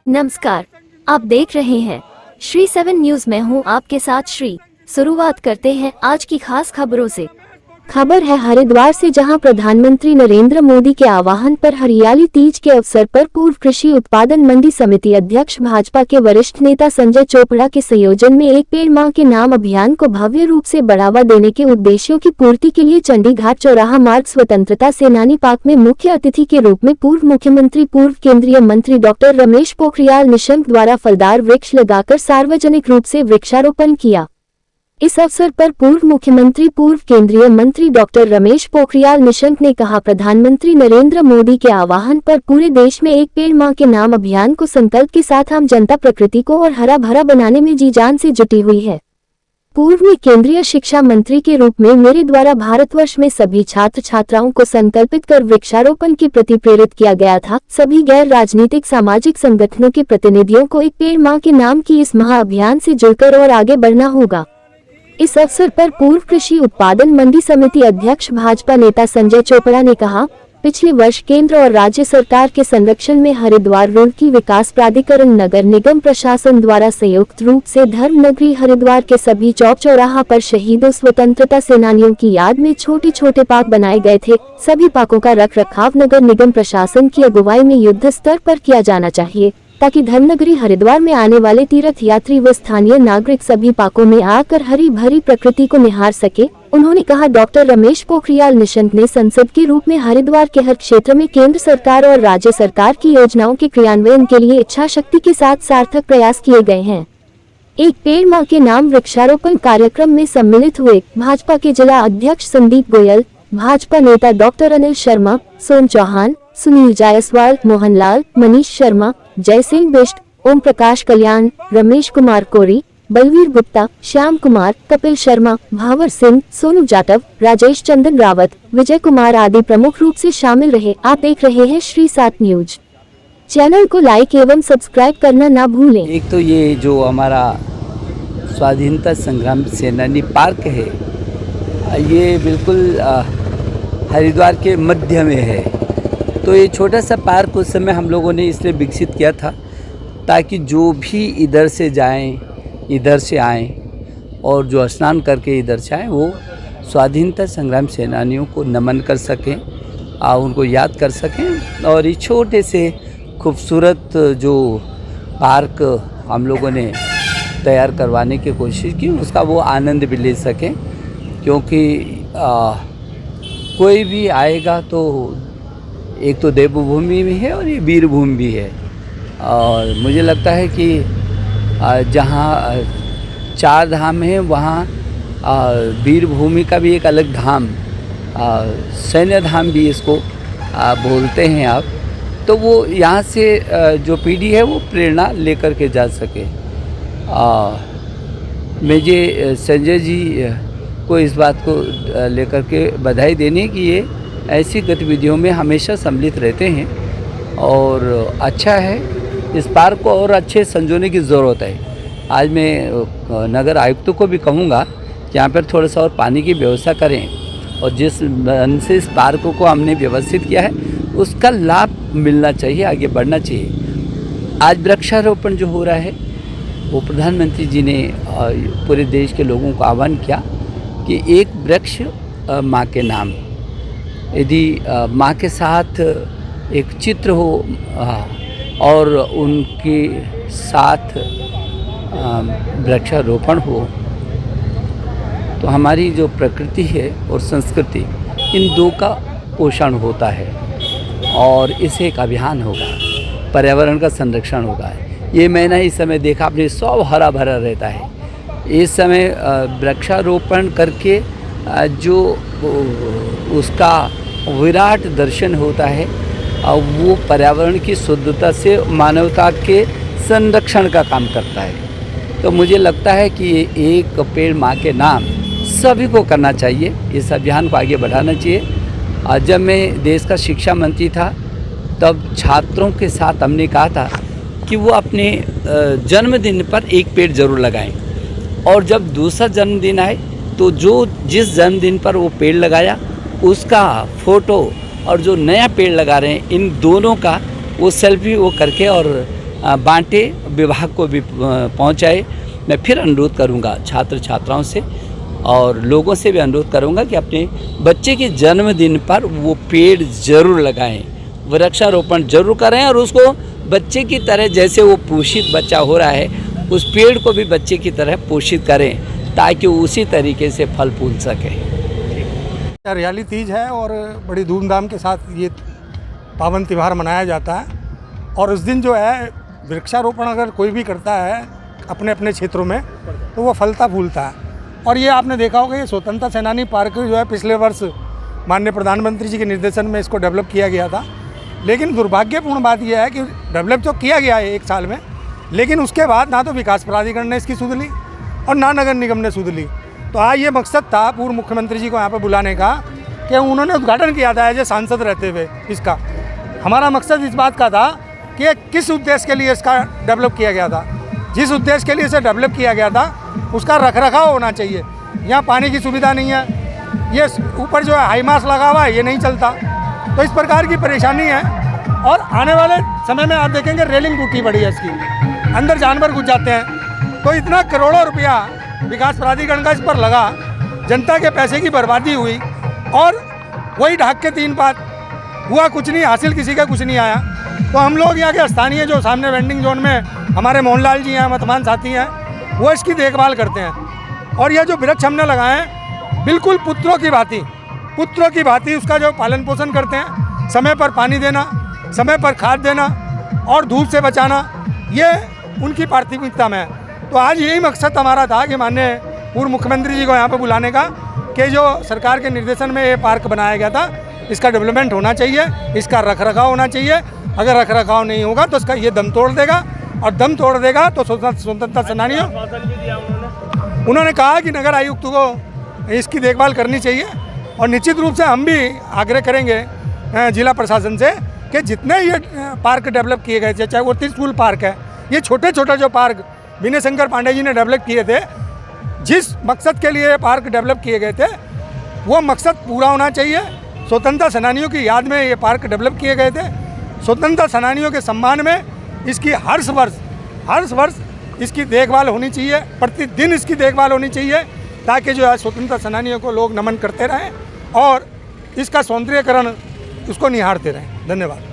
नमस्कार, आप देख रहे हैं श्री 7 न्यूज। मैं हूं आपके साथ श्री। शुरुआत करते हैं आज की खास खबरों से। खबर है हरिद्वार से, जहां प्रधानमंत्री नरेंद्र मोदी के आह्वान पर हरियाली तीज के अवसर पर पूर्व कृषि उत्पादन मंडी समिति अध्यक्ष भाजपा के वरिष्ठ नेता संजय चोपड़ा के संयोजन में एक पेड़ मां के नाम अभियान को भव्य रूप से बढ़ावा देने के उद्देश्यों की पूर्ति के लिए चंडीघाट चौराहा मार्ग स्वतंत्रता सेनानी पार्क में मुख्य अतिथि के रूप में पूर्व मुख्यमंत्री पूर्व केंद्रीय मंत्री डॉक्टर रमेश पोखरियाल निशंक द्वारा फलदार वृक्ष लगाकर सार्वजनिक रूप से वृक्षारोपण किया। इस अवसर पर पूर्व मुख्यमंत्री पूर्व केंद्रीय मंत्री डॉक्टर रमेश पोखरियाल निशंक ने कहा, प्रधानमंत्री नरेंद्र मोदी के आह्वान पर पूरे देश में एक पेड़ मां के नाम अभियान को संकल्प के साथ आम जनता प्रकृति को और हरा भरा बनाने में जी जान से जुटी हुई है। पूर्व में केंद्रीय शिक्षा मंत्री के रूप में मेरे द्वारा भारतवर्ष में सभी छात्र छात्राओं को संकल्पित कर वृक्षारोपण के प्रति प्रेरित किया गया था। सभी गैर राजनीतिक सामाजिक संगठनों के प्रतिनिधियों को एक पेड़ मां के नाम की इस महाअभियान से जुड़कर और आगे बढ़ना होगा। इस अवसर पर पूर्व कृषि उत्पादन मंडी समिति अध्यक्ष भाजपा नेता संजय चोपड़ा ने कहा, पिछले वर्ष केंद्र और राज्य सरकार के संरक्षण में हरिद्वार रुड़की विकास प्राधिकरण नगर निगम प्रशासन द्वारा संयुक्त रूप से धर्म नगरी हरिद्वार के सभी चौक चौराहा पर शहीदों स्वतंत्रता सेनानियों की याद में छोटे छोटे पार्क बनाए गए थे। सभी पार्कों का रख रखाव नगर निगम प्रशासन की अगुवाई में युद्ध स्तर पर किया जाना चाहिए, ताकि धर्मनगरी हरिद्वार में आने वाले तीर्थ यात्री व स्थानीय नागरिक सभी पार्कों में आकर हरी भरी प्रकृति को निहार सके। उन्होंने कहा, डॉक्टर रमेश पोखरियाल निशंक ने संसद के रूप में हरिद्वार के हर क्षेत्र में केंद्र सरकार और राज्य सरकार की योजनाओं के क्रियान्वयन के लिए इच्छा शक्ति के साथ सार्थक प्रयास किए गए हैं। एक पेड़ मां के नाम वृक्षारोपण कार्यक्रम में सम्मिलित हुए भाजपा के जिला अध्यक्ष संदीप गोयल, भाजपा नेता डॉक्टर अनिल शर्मा, सोम चौहान, सुनील जायसवाल, मोहनलाल, मनीष शर्मा, जय सिंह बिष्ट, ओम प्रकाश कल्याण, रमेश कुमार कोरी, बलवीर गुप्ता, श्याम कुमार, कपिल शर्मा, भावर सिंह, सोनू जाटव, राजेश चंदन रावत, विजय कुमार आदि प्रमुख रूप से शामिल रहे। आप देख रहे हैं श्री 7 न्यूज। चैनल को लाइक एवं सब्सक्राइब करना ना भूलें। एक तो ये जो हमारा स्वाधीनता संग्राम सेनानी पार्क है, ये बिल्कुल हरिद्वार के मध्य में है। तो ये छोटा सा पार्क उस समय हम लोगों ने इसलिए विकसित किया था ताकि जो भी इधर से जाएं, इधर से आएं और जो स्नान करके इधर से आएं, वो स्वाधीनता संग्राम सेनानियों को नमन कर सकें, उनको याद कर सकें। और ये छोटे से खूबसूरत जो पार्क हम लोगों ने तैयार करवाने की कोशिश की, उसका वो आनंद भी ले सकें। क्योंकि कोई भी आएगा तो एक तो देवभूमि भी है और ये वीरभूमि भी है। और मुझे लगता है कि जहाँ 4 धाम हैं, वहाँ वीरभूमि का भी एक अलग धाम, सैन्य धाम भी इसको बोलते हैं आप। तो वो यहाँ से जो पीढ़ी है वो प्रेरणा लेकर के जा सके। मुझे संजय जी को इस बात को लेकर के बधाई देनी कि ये ऐसी गतिविधियों में हमेशा सम्मिलित रहते हैं और अच्छा है। इस पार्क को और अच्छे संजोने की ज़रूरत है। आज मैं नगर आयुक्त को भी कहूँगा कि यहाँ पर थोड़ा सा और पानी की व्यवस्था करें और जिस ढंग से इस पार्क को हमने व्यवस्थित किया है उसका लाभ मिलना चाहिए, आगे बढ़ना चाहिए। आज वृक्षारोपण जो हो रहा है वो प्रधानमंत्री जी ने पूरे देश के लोगों को आह्वान किया कि एक वृक्ष माँ के नाम। यदि माँ के साथ एक चित्र हो और उनके साथ वृक्षारोपण हो तो हमारी जो प्रकृति है और संस्कृति, इन दो का पोषण होता है और इसे एक अभियान होगा, पर्यावरण का संरक्षण होगा। ये मैंने इस समय देखा, अपने सब हरा भरा रहता है। इस समय वृक्षारोपण करके जो उसका विराट दर्शन होता है और वो पर्यावरण की शुद्धता से मानवता के संरक्षण का काम करता है। तो मुझे लगता है कि एक पेड़ माँ के नाम सभी को करना चाहिए, इस अभियान को आगे बढ़ाना चाहिए। जब मैं देश का शिक्षा मंत्री था तब छात्रों के साथ हमने कहा था कि वो अपने जन्मदिन पर एक पेड़ ज़रूर लगाएं और जब दूसरा जन्मदिन आए तो जिस जन्मदिन पर वो पेड़ लगाया उसका फ़ोटो और जो नया पेड़ लगा रहे हैं, इन दोनों का वो सेल्फी वो करके और बांटे, विभाग को भी पहुंचाए। मैं फिर अनुरोध करूंगा छात्र छात्राओं से और लोगों से भी अनुरोध करूंगा कि अपने बच्चे के जन्मदिन पर वो पेड़ ज़रूर लगाएं, वृक्षारोपण जरूर करें और उसको बच्चे की तरह, जैसे वो पोषित बच्चा हो रहा है, उस पेड़ को भी बच्चे की तरह पोषित करें ताकि उसी तरीके से फल फूल सके। हरियाली तीज है और बड़ी धूमधाम के साथ ये पावन त्यौहार मनाया जाता है। और उस दिन जो है वृक्षारोपण अगर कोई भी करता है अपने अपने क्षेत्रों में तो वो फलता फूलता है। और ये आपने देखा होगा, ये स्वतंत्रता सेनानी पार्क जो है पिछले वर्ष माननीय प्रधानमंत्री जी के निर्देशन में इसको डेवलप किया गया था। लेकिन दुर्भाग्यपूर्ण बात यह है कि डेवलप तो किया गया है 1 साल में, लेकिन उसके बाद ना तो विकास प्राधिकरण ने इसकी सुध ली और ना नगर निगम ने सुध ली। तो आज ये मकसद था पूर्व मुख्यमंत्री जी को यहाँ पर बुलाने का कि उन्होंने उद्घाटन किया था एज ए सांसद रहते हुए इसका। हमारा मकसद इस बात का था कि किस उद्देश्य के लिए इसका डेवलप किया गया था, जिस उद्देश्य के लिए इसे डेवलप किया गया था उसका रखरखाव होना चाहिए। यहाँ पानी की सुविधा नहीं है, ये ऊपर जो है हाईमास लगा हुआ है, ये नहीं चलता, तो इस प्रकार की परेशानी है। और आने वाले समय में आप देखेंगे रेलिंग टूटी पड़ी है इसकी, अंदर जानवर घुस जाते हैं। तो इतना करोड़ों रुपया विकास प्राधिकरण का इस पर लगा, जनता के पैसे की बर्बादी हुई और वही ढाक के 3 बात हुआ, कुछ नहीं हासिल, किसी का कुछ नहीं आया। तो हम लोग यहाँ के स्थानीय जो सामने वेंडिंग जोन में हमारे मोहनलाल जी हैं, मतमान साथी हैं, वो इसकी देखभाल करते हैं। और यह जो वृक्ष हमने लगाए हैं बिल्कुल पुत्रों की भांति उसका जो पालन पोषण करते हैं, समय पर पानी देना, समय पर खाद देना और धूप से बचाना, ये उनकी प्राथमिकता में है। तो आज यही मकसद हमारा था कि माननीय पूर्व मुख्यमंत्री जी को यहाँ पर बुलाने का कि जो सरकार के निर्देशन में ये पार्क बनाया गया था, इसका डेवलपमेंट होना चाहिए, इसका रखरखाव होना चाहिए। अगर रखरखाव नहीं होगा तो इसका ये दम तोड़ देगा, और दम तोड़ देगा तो स्वतंत्रता सेनानियों उन्होंने कहा कि नगर आयुक्त को इसकी देखभाल करनी चाहिए। और निश्चित रूप से हम भी आग्रह करेंगे जिला प्रशासन से कि जितने ये पार्क डेवलप किए गए थे, चाहे वो त्रिशूल पार्क है, ये छोटे छोटे जो पार्क विनय शंकर पांडे जी ने डेवलप किए थे, जिस मकसद के लिए ये पार्क डेवलप किए गए थे वो मकसद पूरा होना चाहिए। स्वतंत्रता सेनानियों की याद में ये पार्क डेवलप किए गए थे। स्वतंत्रता सेनानियों के सम्मान में इसकी हर वर्ष इसकी देखभाल होनी चाहिए, प्रतिदिन इसकी देखभाल होनी चाहिए, ताकि जो है स्वतंत्रता सेनानियों को लोग नमन करते रहें और इसका सौंदर्यीकरण उसको निहारते रहें। धन्यवाद।